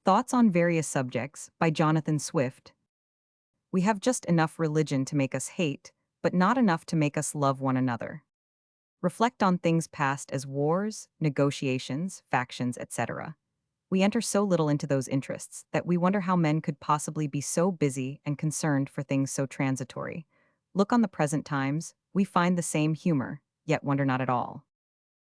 Thoughts on Various Subjects by Jonathan Swift. We have just enough religion to make us hate, but not enough to make us love one another. Reflect on things past as wars, negotiations, factions, etc. We enter so little into those interests that we wonder how men could possibly be so busy and concerned for things so transitory. Look on the present times, we find the same humor, yet wonder not at all.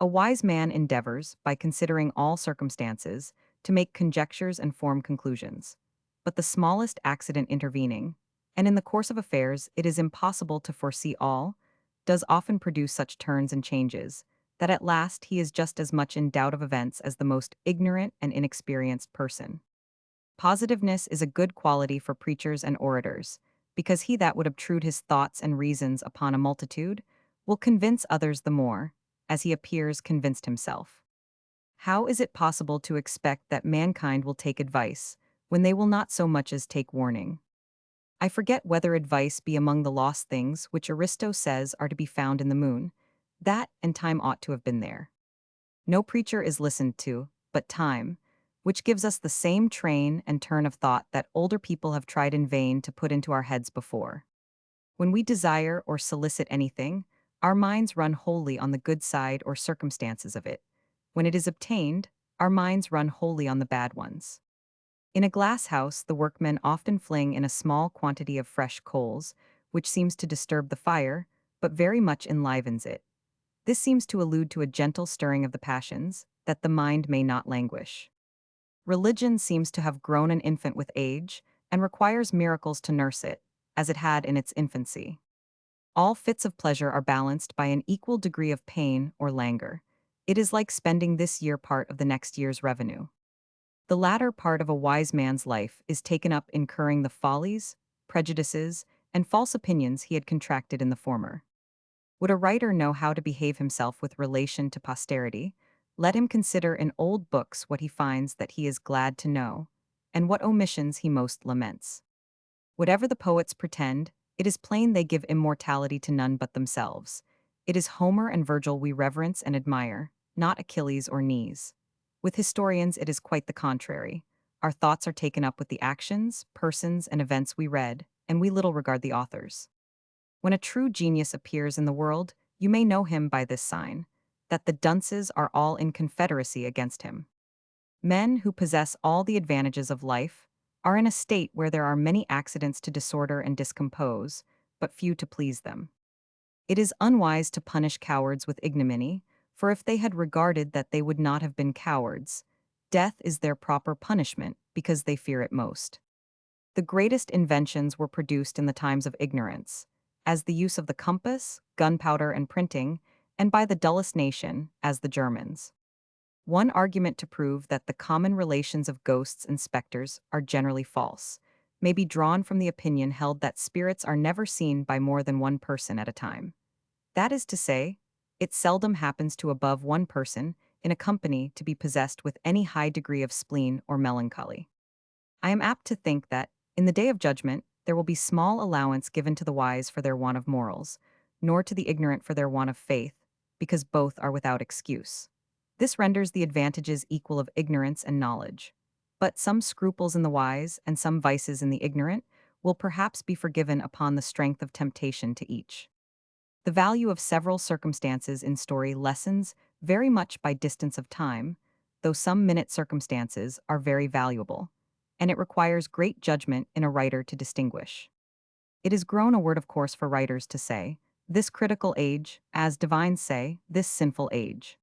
A wise man endeavors, by considering all circumstances, to make conjectures and form conclusions. But the smallest accident intervening, and in the course of affairs it is impossible to foresee all, does often produce such turns and changes, that at last he is just as much in doubt of events as the most ignorant and inexperienced person. Positiveness is a good quality for preachers and orators, because he that would obtrude his thoughts and reasons upon a multitude will convince others the more, as he appears convinced himself. How is it possible to expect that mankind will take advice, when they will not so much as take warning? I forget whether advice be among the lost things which Aristo says are to be found in the moon. That and time ought to have been there. No preacher is listened to, but time, which gives us the same train and turn of thought that older people have tried in vain to put into our heads before. When we desire or solicit anything, our minds run wholly on the good side or circumstances of it. When it is obtained, our minds run wholly on the bad ones. In a glass house, the workmen often fling in a small quantity of fresh coals, which seems to disturb the fire, but very much enlivens it. This seems to allude to a gentle stirring of the passions, that the mind may not languish. Religion seems to have grown an infant with age, and requires miracles to nurse it, as it had in its infancy. All fits of pleasure are balanced by an equal degree of pain or languor. It is like spending this year part of the next year's revenue. The latter part of a wise man's life is taken up incurring the follies, prejudices, and false opinions he had contracted in the former. Would a writer know how to behave himself with relation to posterity, let him consider in old books what he finds that he is glad to know, and what omissions he most laments. Whatever the poets pretend, it is plain they give immortality to none but themselves. It is Homer and Virgil we reverence and admire, not Achilles or Nice. With historians it is quite the contrary. Our thoughts are taken up with the actions, persons, and events we read, and we little regard the authors. When a true genius appears in the world, you may know him by this sign, that the dunces are all in confederacy against him. Men who possess all the advantages of life are in a state where there are many accidents to disorder and discompose, but few to please them. It is unwise to punish cowards with ignominy, for if they had regarded that they would not have been cowards, death is their proper punishment because they fear it most. The greatest inventions were produced in the times of ignorance, as the use of the compass, gunpowder, and printing, and by the dullest nation, as the Germans. One argument to prove that the common relations of ghosts and specters are generally false may be drawn from the opinion held that spirits are never seen by more than one person at a time. That is to say, it seldom happens to above one person in a company to be possessed with any high degree of spleen or melancholy. I am apt to think that, in the day of judgment, there will be small allowance given to the wise for their want of morals, nor to the ignorant for their want of faith, because both are without excuse. This renders the advantages equal of ignorance and knowledge. But some scruples in the wise and some vices in the ignorant will perhaps be forgiven upon the strength of temptation to each. The value of several circumstances in story lessens very much by distance of time, though some minute circumstances are very valuable, and it requires great judgment in a writer to distinguish. It is grown a word of course for writers to say, this critical age, as divines say, this sinful age.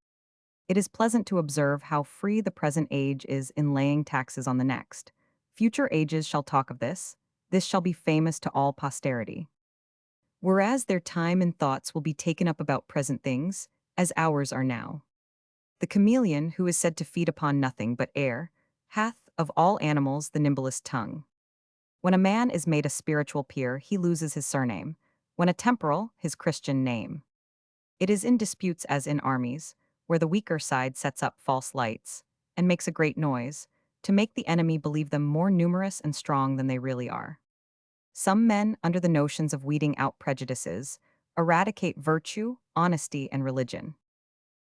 It is pleasant to observe how free the present age is in laying taxes on the next. Future ages shall talk of this shall be famous to all posterity. Whereas their time and thoughts will be taken up about present things, as ours are now. The chameleon, who is said to feed upon nothing but air, hath, of all animals, the nimblest tongue. When a man is made a spiritual peer, he loses his surname; when a temporal, his Christian name. It is in disputes as in armies, where the weaker side sets up false lights, and makes a great noise, to make the enemy believe them more numerous and strong than they really are. Some men, under the notions of weeding out prejudices, eradicate virtue, honesty, and religion.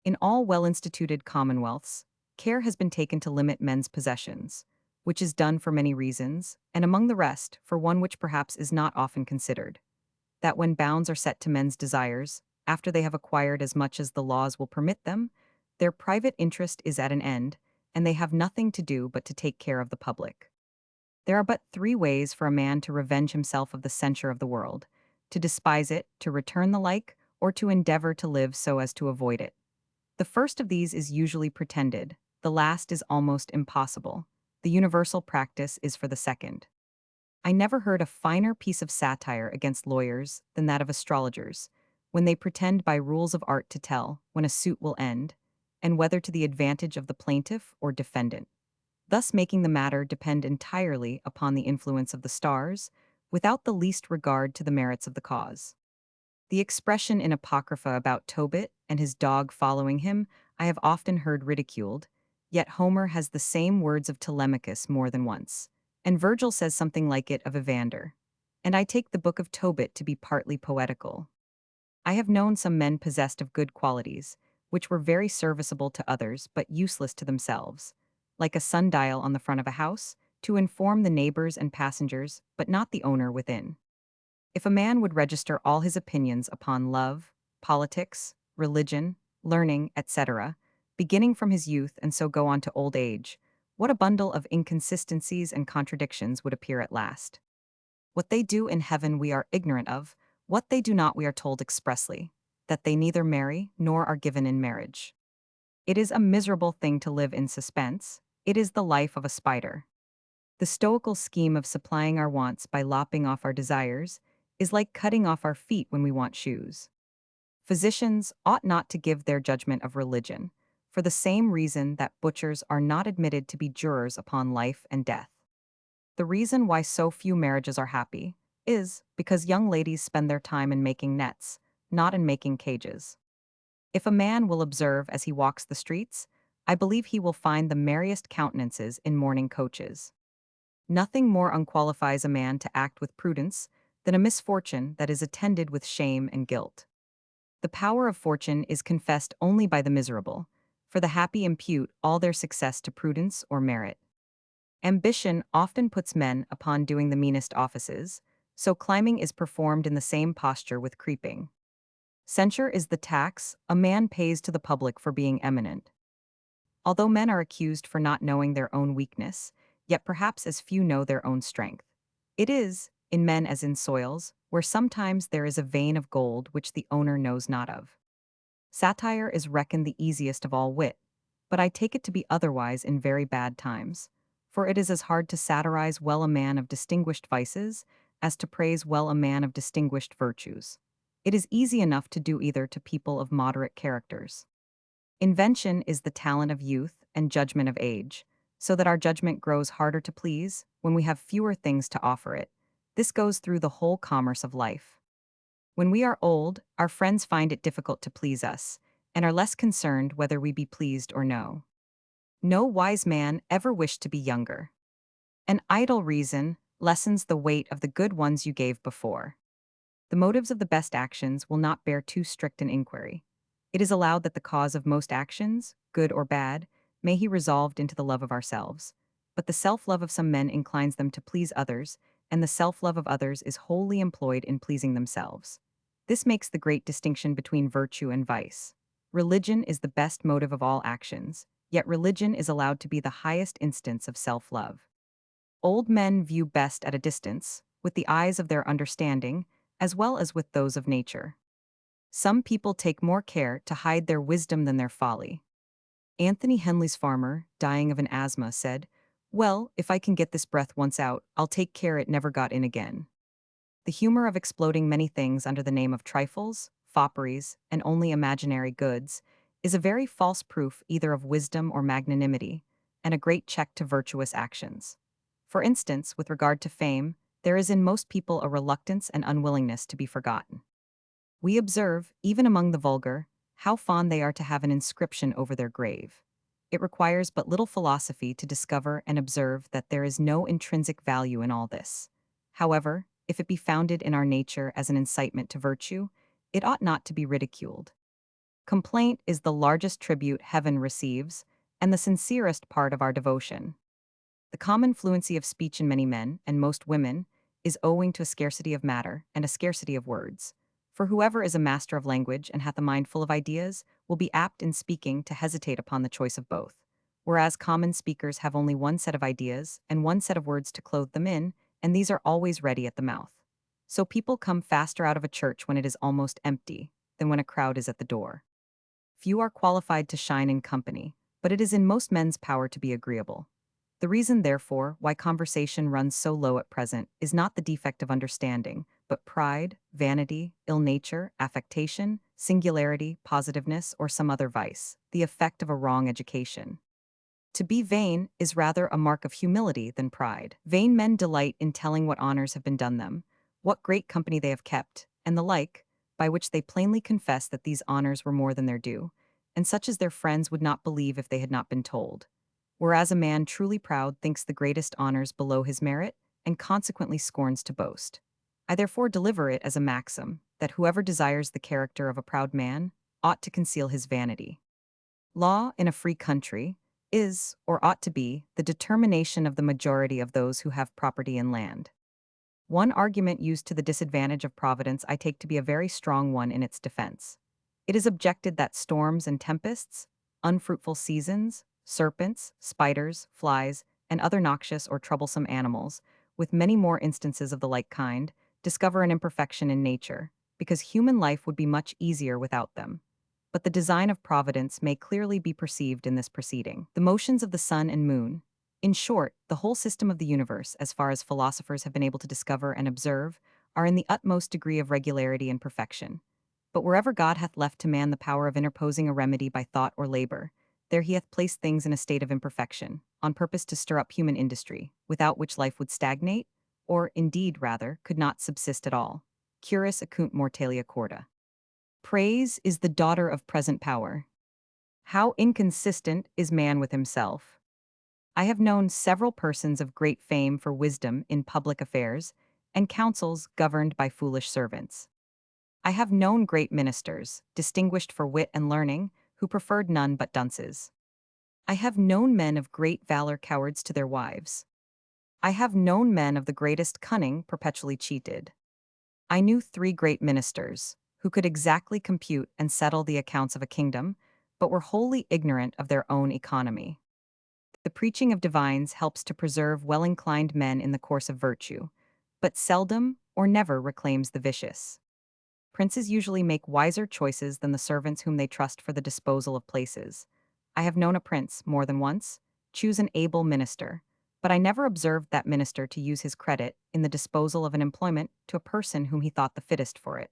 In all well-instituted commonwealths, care has been taken to limit men's possessions, which is done for many reasons, and among the rest, for one which perhaps is not often considered, that when bounds are set to men's desires, after they have acquired as much as the laws will permit them, their private interest is at an end, and they have nothing to do but to take care of the public. There are but three ways for a man to revenge himself of the censure of the world: to despise it, to return the like, or to endeavor to live so as to avoid it. The first of these is usually pretended, the last is almost impossible. The universal practice is for the second. I never heard a finer piece of satire against lawyers than that of astrologers, when they pretend by rules of art to tell when a suit will end, and whether to the advantage of the plaintiff or defendant, thus making the matter depend entirely upon the influence of the stars, without the least regard to the merits of the cause. The expression in Apocrypha about Tobit and his dog following him I have often heard ridiculed, yet Homer has the same words of Telemachus more than once, and Virgil says something like it of Evander. And I take the book of Tobit to be partly poetical. I have known some men possessed of good qualities, which were very serviceable to others but useless to themselves, like a sundial on the front of a house, to inform the neighbors and passengers, but not the owner within. If a man would register all his opinions upon love, politics, religion, learning, etc., beginning from his youth and so go on to old age, what a bundle of inconsistencies and contradictions would appear at last. What they do in heaven we are ignorant of, what they do not we are told expressly, that they neither marry nor are given in marriage. It is a miserable thing to live in suspense, it is the life of a spider. The stoical scheme of supplying our wants by lopping off our desires is like cutting off our feet when we want shoes. Physicians ought not to give their judgment of religion, for the same reason that butchers are not admitted to be jurors upon life and death. The reason why so few marriages are happy is because young ladies spend their time in making nets, not in making cages. If a man will observe as he walks the streets, I believe he will find the merriest countenances in mourning coaches. Nothing more unqualifies a man to act with prudence than a misfortune that is attended with shame and guilt. The power of fortune is confessed only by the miserable, for the happy impute all their success to prudence or merit. Ambition often puts men upon doing the meanest offices, so climbing is performed in the same posture with creeping. Censure is the tax a man pays to the public for being eminent. Although men are accused for not knowing their own weakness, yet perhaps as few know their own strength. It is, in men as in soils, where sometimes there is a vein of gold which the owner knows not of. Satire is reckoned the easiest of all wit, but I take it to be otherwise in very bad times, for it is as hard to satirize well a man of distinguished vices as to praise well a man of distinguished virtues. It is easy enough to do either to people of moderate characters. Invention is the talent of youth and judgment of age, so that our judgment grows harder to please when we have fewer things to offer it. This goes through the whole commerce of life. When we are old, our friends find it difficult to please us, and are less concerned whether we be pleased or no. No wise man ever wished to be younger. An idle reason lessens the weight of the good ones you gave before. The motives of the best actions will not bear too strict an inquiry. It is allowed that the cause of most actions, good or bad, may he resolved into the love of ourselves. But the self-love of some men inclines them to please others, and the self-love of others is wholly employed in pleasing themselves. This makes the great distinction between virtue and vice. Religion is the best motive of all actions, yet religion is allowed to be the highest instance of self-love. Old men view best at a distance, with the eyes of their understanding, as well as with those of nature. Some people take more care to hide their wisdom than their folly. Anthony Henley's farmer, dying of an asthma, said, "Well, if I can get this breath once out, I'll take care it never got in again." The humor of exploding many things under the name of trifles, fopperies, and only imaginary goods is a very false proof either of wisdom or magnanimity, and a great check to virtuous actions. For instance, with regard to fame, there is in most people a reluctance and unwillingness to be forgotten. We observe, even among the vulgar, how fond they are to have an inscription over their grave. It requires but little philosophy to discover and observe that there is no intrinsic value in all this. However, if it be founded in our nature as an incitement to virtue, it ought not to be ridiculed. Complaint is the largest tribute heaven receives, and the sincerest part of our devotion. The common fluency of speech in many men, and most women, is owing to a scarcity of matter and a scarcity of words. For whoever is a master of language and hath a mind full of ideas will be apt in speaking to hesitate upon the choice of both. Whereas common speakers have only one set of ideas and one set of words to clothe them in, and these are always ready at the mouth. So people come faster out of a church when it is almost empty than when a crowd is at the door. Few are qualified to shine in company, but it is in most men's power to be agreeable. The reason, therefore, why conversation runs so low at present is not the defect of understanding, but pride, vanity, ill nature, affectation, singularity, positiveness, or some other vice, the effect of a wrong education. To be vain is rather a mark of humility than pride. Vain men delight in telling what honors have been done them, what great company they have kept, and the like, by which they plainly confess that these honors were more than their due, and such as their friends would not believe if they had not been told. Whereas a man truly proud thinks the greatest honors below his merit, and consequently scorns to boast. I therefore deliver it as a maxim, that whoever desires the character of a proud man ought to conceal his vanity. Law in a free country is, or ought to be, the determination of the majority of those who have property in land. One argument used to the disadvantage of Providence I take to be a very strong one in its defense. It is objected that storms and tempests, unfruitful seasons, serpents, spiders, flies, and other noxious or troublesome animals, with many more instances of the like kind, discover an imperfection in nature, because human life would be much easier without them. But the design of Providence may clearly be perceived in this proceeding. The motions of the sun and moon, in short, the whole system of the universe, as far as philosophers have been able to discover and observe, are in the utmost degree of regularity and perfection. But wherever God hath left to man the power of interposing a remedy by thought or labor, there he hath placed things in a state of imperfection, on purpose to stir up human industry, without which life would stagnate, or, indeed, rather, could not subsist at all. Curus acunt mortalia corda. Praise is the daughter of present power. How inconsistent is man with himself! I have known several persons of great fame for wisdom in public affairs, and councils governed by foolish servants. I have known great ministers, distinguished for wit and learning, who preferred none but dunces. I have known men of great valor cowards to their wives. I have known men of the greatest cunning perpetually cheated. I knew 3 great ministers, who could exactly compute and settle the accounts of a kingdom, but were wholly ignorant of their own economy. The preaching of divines helps to preserve well-inclined men in the course of virtue, but seldom or never reclaims the vicious. Princes usually make wiser choices than the servants whom they trust for the disposal of places. I have known a prince, more than once, choose an able minister, but I never observed that minister to use his credit in the disposal of an employment to a person whom he thought the fittest for it.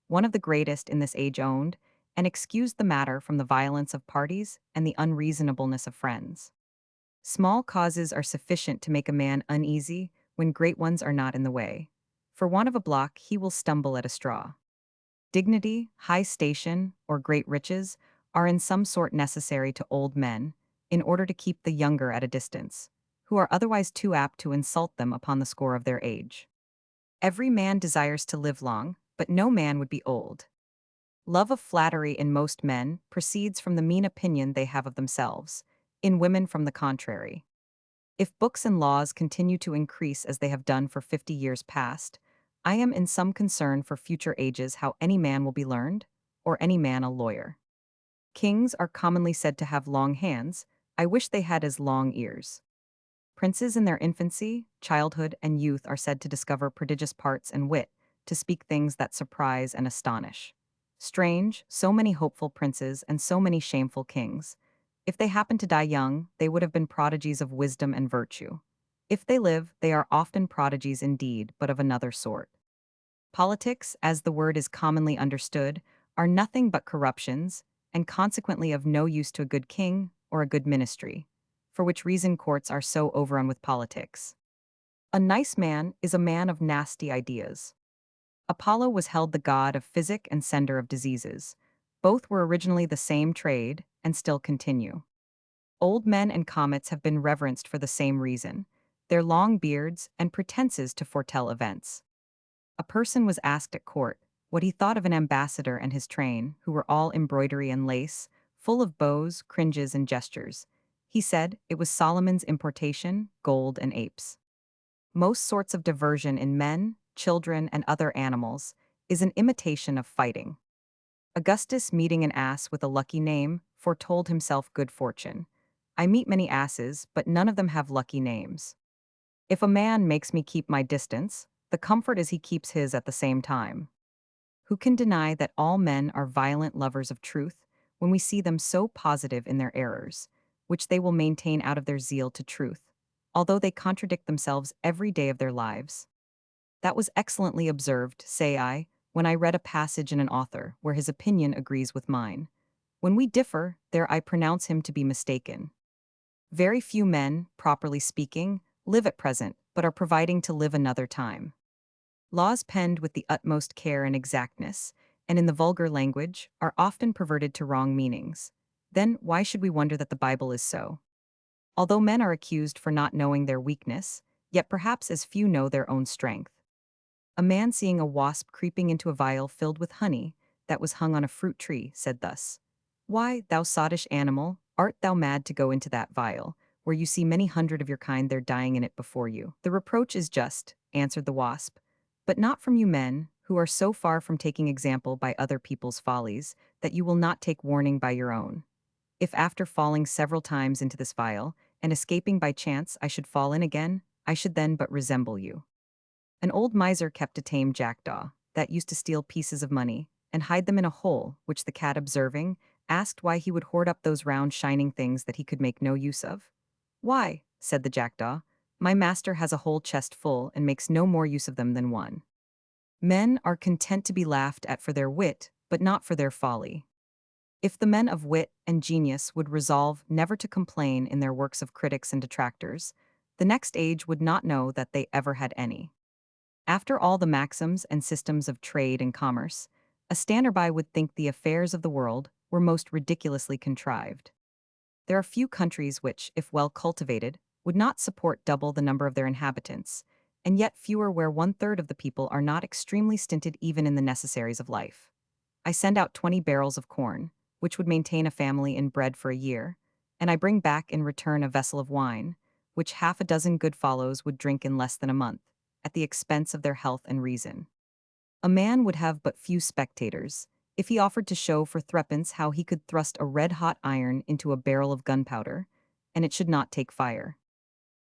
One of the greatest in this age owned, and excused the matter from the violence of parties and the unreasonableness of friends. Small causes are sufficient to make a man uneasy when great ones are not in the way. For want of a block he will stumble at a straw. Dignity, high station, or great riches are in some sort necessary to old men, in order to keep the younger at a distance, who are otherwise too apt to insult them upon the score of their age. Every man desires to live long, but no man would be old. Love of flattery in most men proceeds from the mean opinion they have of themselves, in women from the contrary. If books and laws continue to increase as they have done for 50 years past, I am in some concern for future ages how any man will be learned, or any man a lawyer. Kings are commonly said to have long hands. I wish they had as long ears. Princes in their infancy, childhood, and youth are said to discover prodigious parts and wit, to speak things that surprise and astonish. Strange, so many hopeful princes and so many shameful kings. If they happen to die young, they would have been prodigies of wisdom and virtue. If they live, they are often prodigies indeed, but of another sort. Politics, as the word is commonly understood, are nothing but corruptions, and consequently of no use to a good king or a good ministry, for which reason courts are so overrun with politics. A nice man is a man of nasty ideas. Apollo was held the god of physic and sender of diseases. Both were originally the same trade, and still continue. Old men and comets have been reverenced for the same reason, their long beards and pretenses to foretell events. A person was asked at court what he thought of an ambassador and his train, who were all embroidery and lace, full of bows, cringes, and gestures. He said it was Solomon's importation, gold and apes. Most sorts of diversion in men, children, and other animals is an imitation of fighting. Augustus, meeting an ass with a lucky name, foretold himself good fortune. I meet many asses, but none of them have lucky names. If a man makes me keep my distance, the comfort is he keeps his at the same time. Who can deny that all men are violent lovers of truth when we see them so positive in their errors, which they will maintain out of their zeal to truth, although they contradict themselves every day of their lives? That was excellently observed, say I, when I read a passage in an author where his opinion agrees with mine. When we differ, there I pronounce him to be mistaken. Very few men, properly speaking, live at present, but are providing to live another time. Laws penned with the utmost care and exactness, and in the vulgar language, are often perverted to wrong meanings. Then why should we wonder that the Bible is so? Although men are accused for not knowing their weakness, yet perhaps as few know their own strength. A man seeing a wasp creeping into a vial filled with honey that was hung on a fruit tree said thus, "Why, thou sottish animal, art thou mad to go into that vial, where you see many hundred of your kind there dying in it before you?" "The reproach is just," answered the wasp, "but not from you men, who are so far from taking example by other people's follies, that you will not take warning by your own. If after falling several times into this vial, and escaping by chance I should fall in again, I should then but resemble you." An old miser kept a tame jackdaw, that used to steal pieces of money, and hide them in a hole, which the cat observing, asked why he would hoard up those round shining things that he could make no use of. "Why," said the jackdaw, "my master has a whole chest full, and makes no more use of them than one." Men are content to be laughed at for their wit, but not for their folly. If the men of wit and genius would resolve never to complain in their works of critics and detractors, the next age would not know that they ever had any. After all the maxims and systems of trade and commerce, a stander-by would think the affairs of the world were most ridiculously contrived. There are few countries which, if well cultivated, would not support double the number of their inhabitants, and yet fewer where 1/3 of the people are not extremely stinted even in the necessaries of life. I send out 20 barrels of corn, which would maintain a family in bread for a year, and I bring back in return a vessel of wine, which half a dozen good fellows would drink in less than a month, at the expense of their health and reason. A man would have but few spectators if he offered to show for threepence how he could thrust a red-hot iron into a barrel of gunpowder, and it should not take fire.